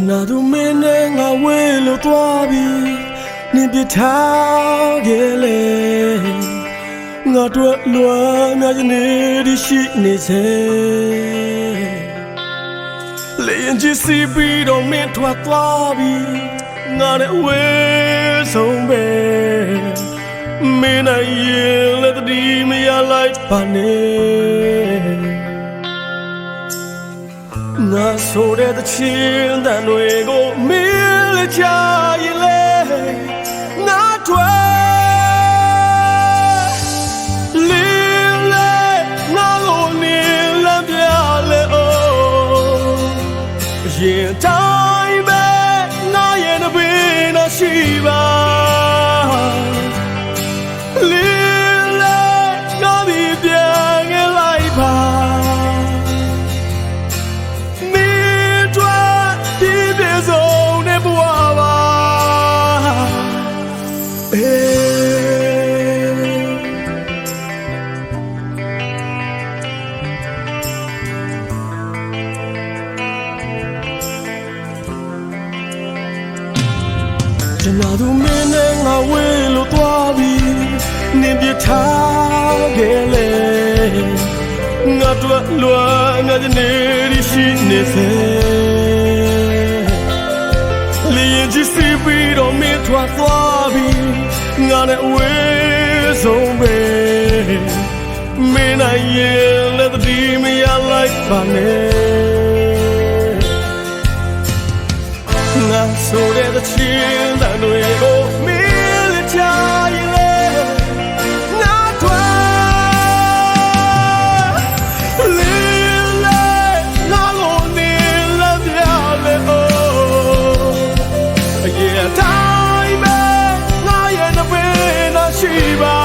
နာသူမင်းနဲ့ငါဝေးလို့သွားပြီးနင်ပြထားခဲ့လေငါတို့လွမ်းများချင်နေဒီရှိနေစေလေရင်ကြီးစီပြီးတော့မင်းထွက်သွားပြီးငါနဲ့ဝေးဆုံးပဲမင်းနိုင်ရင်လက်တတိမရလိုက်ပါနဲ့ငါဆိုတဲ့တချင်းတန်တွေကိုမင်းလည်းချရင်လေငါထွက်လင်းလေငါကိုနေလမ်းပြလေအိုးရင်တိုင်းပဲငါရဲ့နှပင်တော့ရှိပါလင်းလေငါဒီပြန်ခဲ့လိုက်ပါကျွန်တော်တို့မင်းနဲ့ငါဝေးလို့သွားပြီးနင်ပြထားခဲ့လေငါတို့လွမ်းငါနေရရှိနေစေလျင်ကြီးစီပြီးတော့မင်းထွက်သွားပြီးငါနဲ့ဝေးဆုံးပဲမင်းနိုင်ရင်လက်တည်းမရလိုက်ပါနဲ့ငါဆိုတဲ့တချင်းတန်တွေကိုမင်းလည်းချရင်လေငါထွက်လင်းလေငါကိုနေလမ်းပြလေအိုးအရင်တိုင်းပဲငါရဲ့နှပင်တော့ရှိပါ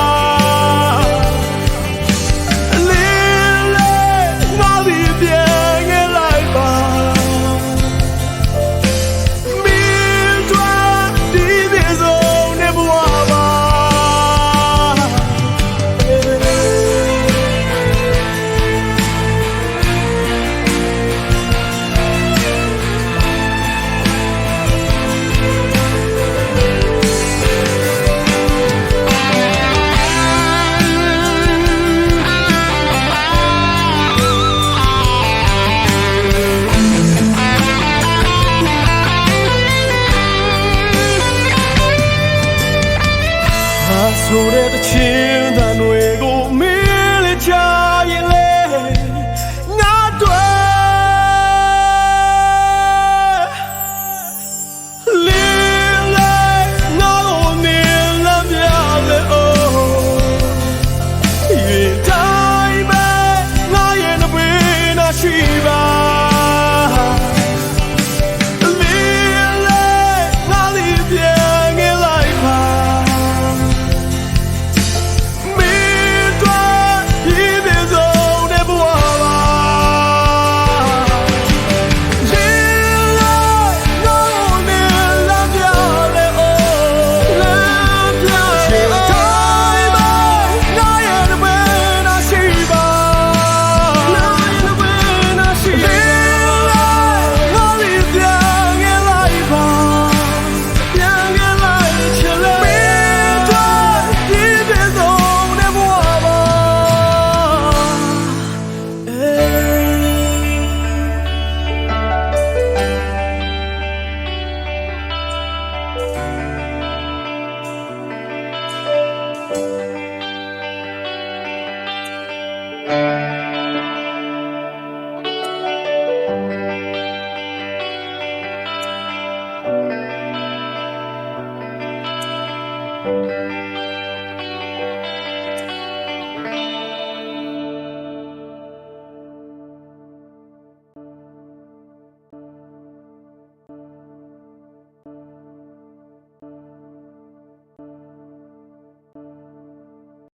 ဆိုတဲ့တချင်းတန်တွေကိုမင်းလည်းချရင်လေငါတို့လင်းလေငါကိုနေလမ်းပြလေအိုးရင်တိုင်းပဲငါရဲ့နှပင်တော့ရှိပါ